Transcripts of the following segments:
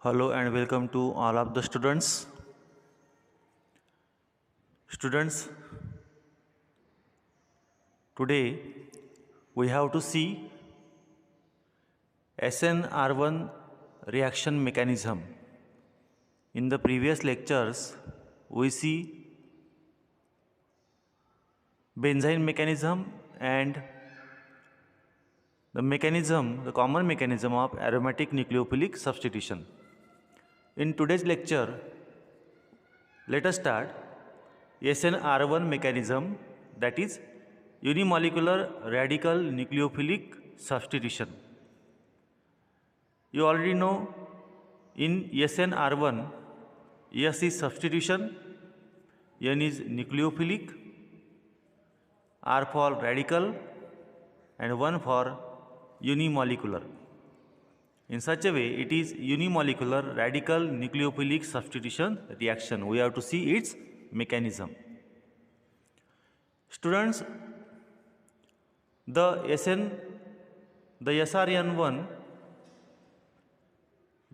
Hello and welcome to all of the students. Students, today we have to see SNR1 reaction mechanism. In the previous lectures, we see benzene mechanism and the common mechanism of aromatic nucleophilic substitution. In today's lecture, let us start SNR1 mechanism, that is unimolecular radical nucleophilic substitution. You already know in SNR1, S is substitution, N is nucleophilic, R for radical and 1 for unimolecular. In such a way, it is unimolecular radical nucleophilic substitution reaction. We have to see its mechanism. Students, the SRN1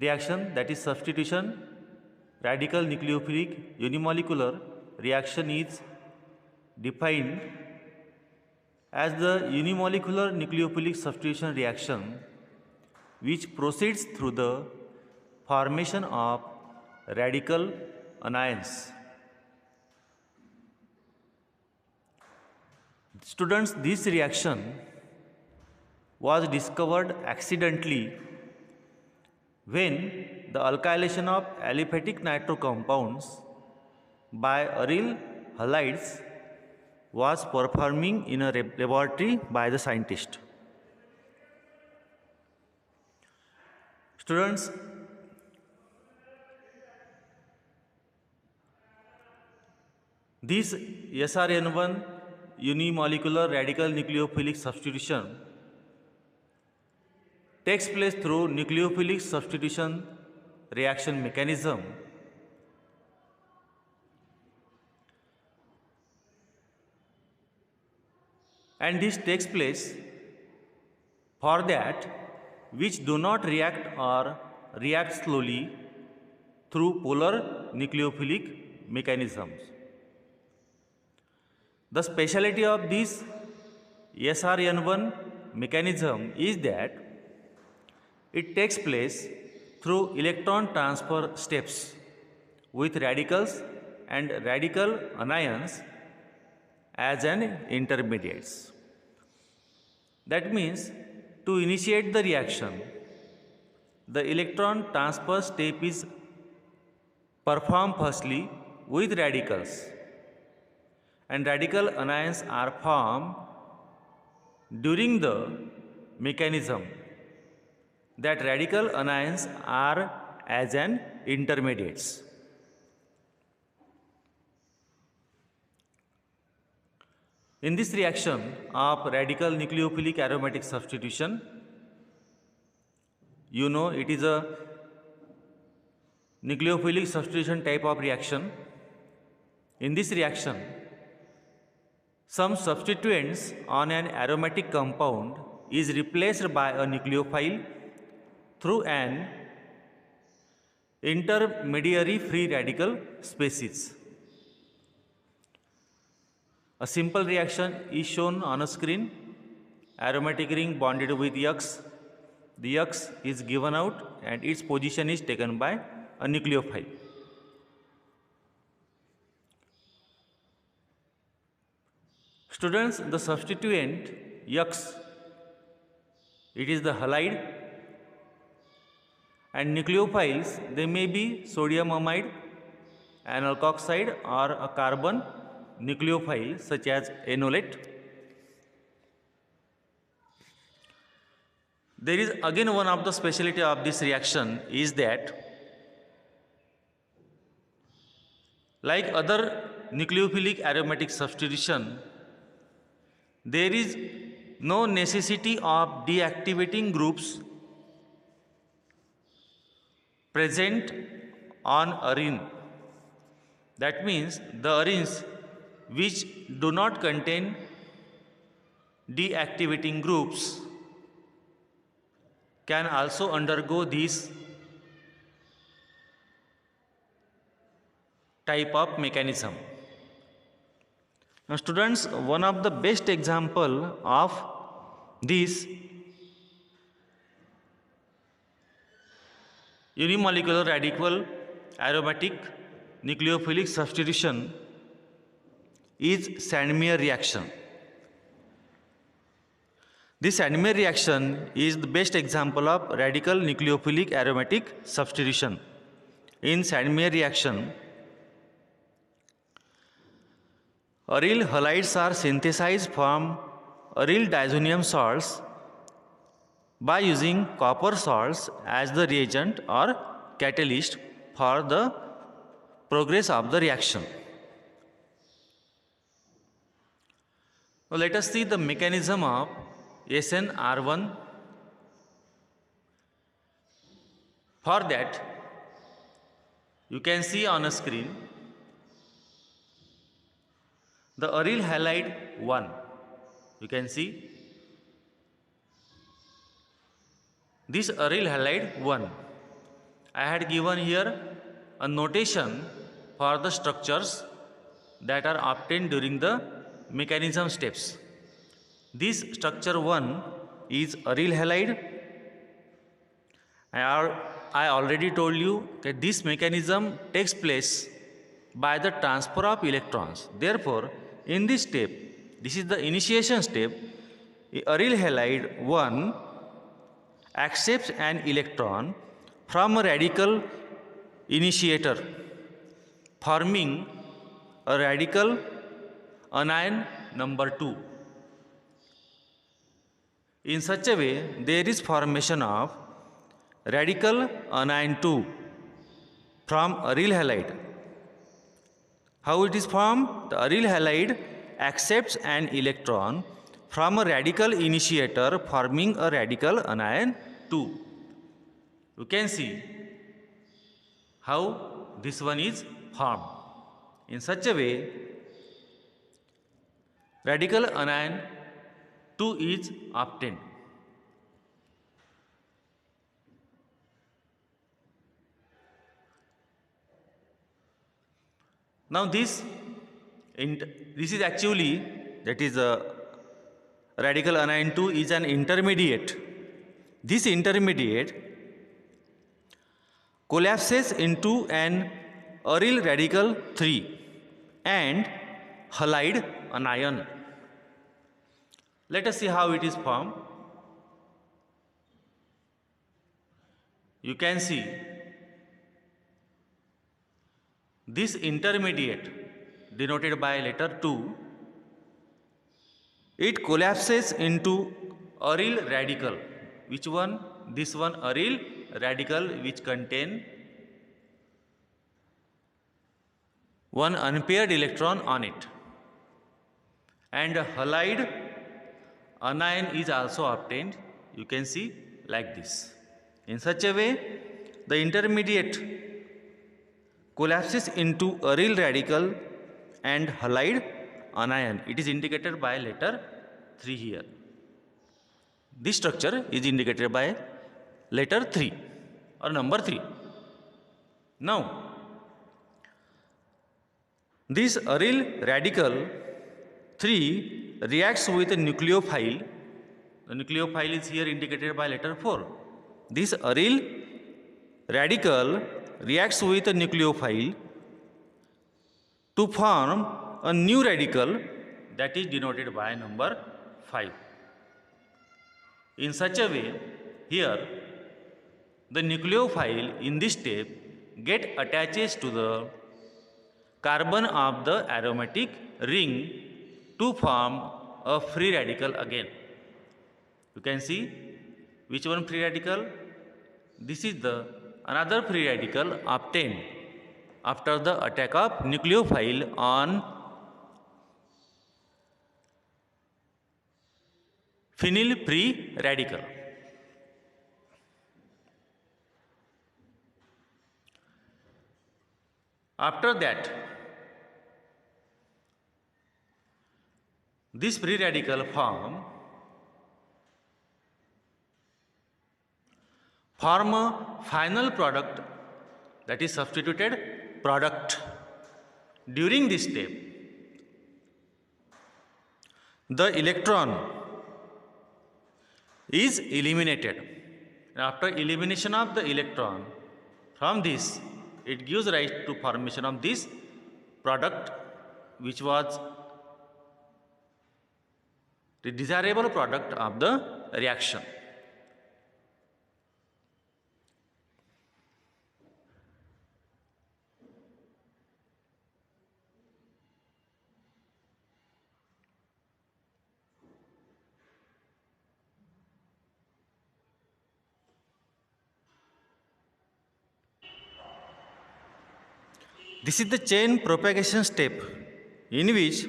reaction, that is substitution radical nucleophilic unimolecular reaction, is defined as the unimolecular nucleophilic substitution reaction which proceeds through the formation of radical anions. Students, this reaction was discovered accidentally when the alkylation of aliphatic nitro compounds by aryl halides was performing in a laboratory by the scientist. Students, this SRN1 unimolecular radical nucleophilic substitution takes place through nucleophilic substitution reaction mechanism, and this takes place for that which do not react or react slowly through polar nucleophilic mechanisms. The speciality of this SRN1 mechanism is that it takes place through electron transfer steps with radicals and radical anions as an intermediates. That means, to initiate the reaction, the electron transfer step is performed firstly with radicals, and radical anions are formed during the mechanism. That radical anions are as an intermediates. In this reaction of radical nucleophilic aromatic substitution, you know it is a nucleophilic substitution type of reaction. In this reaction, some substituents on an aromatic compound is replaced by a nucleophile through an intermediary free radical species. A simple reaction is shown on a screen. Aromatic ring bonded with X. The X is given out and its position is taken by a nucleophile. Students, the substituent X, it is the halide, and nucleophiles, they may be sodium amide, an alkoxide, or a carbon nucleophile such as enolate. There is again one of the speciality of this reaction is that, like other nucleophilic aromatic substitution, there is no necessity of deactivating groups present on arene. That means the arenes which do not contain deactivating groups can also undergo this type of mechanism. Now students, one of the best example of this unimolecular radical aromatic nucleophilic substitution is Sandmeyer reaction. This Sandmeyer reaction is the best example of radical nucleophilic aromatic substitution. In Sandmeyer reaction, aryl halides are synthesized from aryl diazonium salts by using copper salts as the reagent or catalyst for the progress of the reaction. Now let us see the mechanism of SnR1. For that, you can see on a screen the aryl halide 1. You can see this aryl halide 1. I had given here a notation for the structures that are obtained during the mechanism steps. This structure 1 is aryl halide. I already told you that this mechanism takes place by the transfer of electrons. Therefore, in this step, this is the initiation step, aryl halide 1 accepts an electron from a radical initiator, forming a radical anion number 2. In such a way, there is formation of radical anion 2 from aryl halide. How it is formed? The aryl halide accepts an electron from a radical initiator, forming a radical anion 2. You can see how this one is formed. In such a way, radical anion 2 is obtained. Now this is actually, that is radical anion 2 is an intermediate. This intermediate collapses into an aryl radical 3 and halide anion. Let us see how it is formed. You can see this intermediate denoted by letter 2, it collapses into aryl radical. Which one? This one, aryl radical, which contain one unpaired electron on it, and a halide anion is also obtained. You can see like this. In such a way, the intermediate collapses into aryl radical and halide anion. It is indicated by letter 3 here. This structure is indicated by letter 3 or number 3. Now, this aryl radical 3 reacts with a nucleophile. The nucleophile is here indicated by letter 4. This aryl radical reacts with a nucleophile to form a new radical that is denoted by number 5. In such a way, here the nucleophile in this step get attaches to the carbon of the aromatic ring to form a free radical again. You can see which one free radical? This is the another free radical obtained after the attack of nucleophile on phenyl free radical. After that, this free radical form a final product, that is substituted product During this step, the electron is eliminated. After elimination of the electron from this, it gives rise to formation of this product, which was the desirable product of the reaction. This is the chain propagation step in which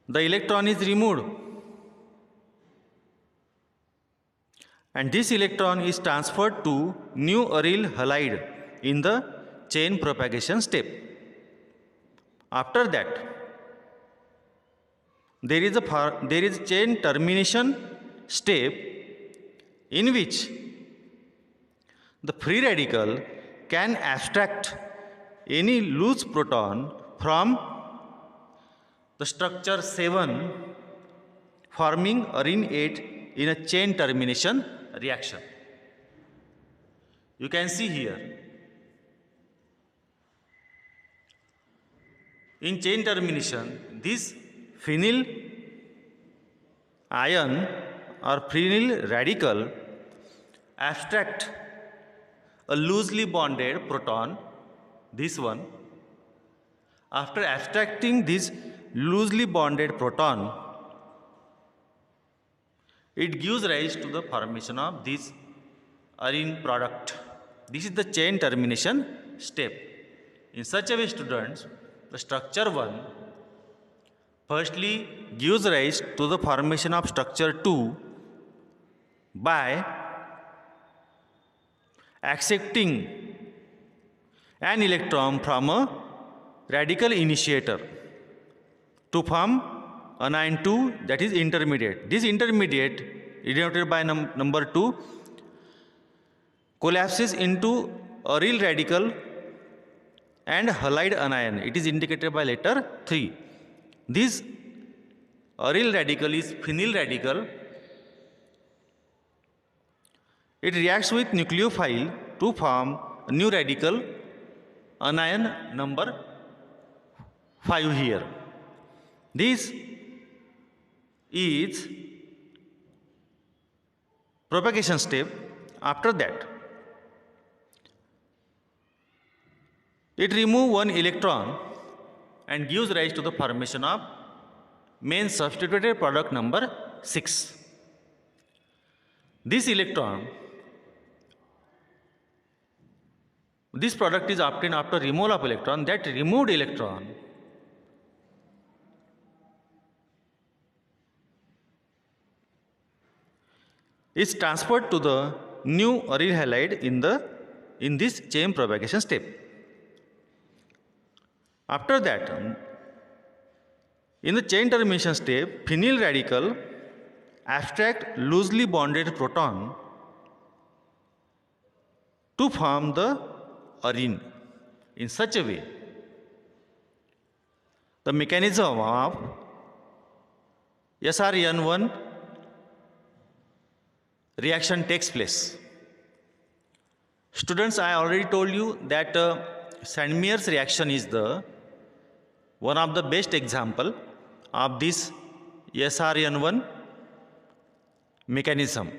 the electron is removed and this electron is transferred to new aryl halide in the chain propagation step. After that, there is chain termination step in which the free radical can abstract any loose proton from the structure 7, forming arene 8 in a chain termination reaction. You can see here, in chain termination, this phenyl ion or phenyl radical abstract a loosely bonded proton, this one. After abstracting this loosely bonded proton, it gives rise to the formation of this arene product. This is the chain termination step. In such a way, students, the structure 1 firstly gives rise to the formation of structure 2 by accepting an electron from a radical initiator to form anion 2, that is intermediate. This intermediate, denoted by number 2, collapses into aryl radical and halide anion. It is indicated by letter 3. This aryl radical is phenyl radical. It reacts with nucleophile to form a new radical, anion number 5 here. This is propagation step. After that, it removes one electron and gives rise to the formation of main substituted product number 6. This product is obtained after removal of electron. That removed electron is transferred to the new aryl halide in this chain propagation step. After that, in the chain termination step, phenyl radical abstract loosely bonded proton to form the arene. In such a way, the mechanism of SRN1 reaction takes place. Students, I already told you that Sandmeyer's reaction is one of the best example of this SRN1 mechanism.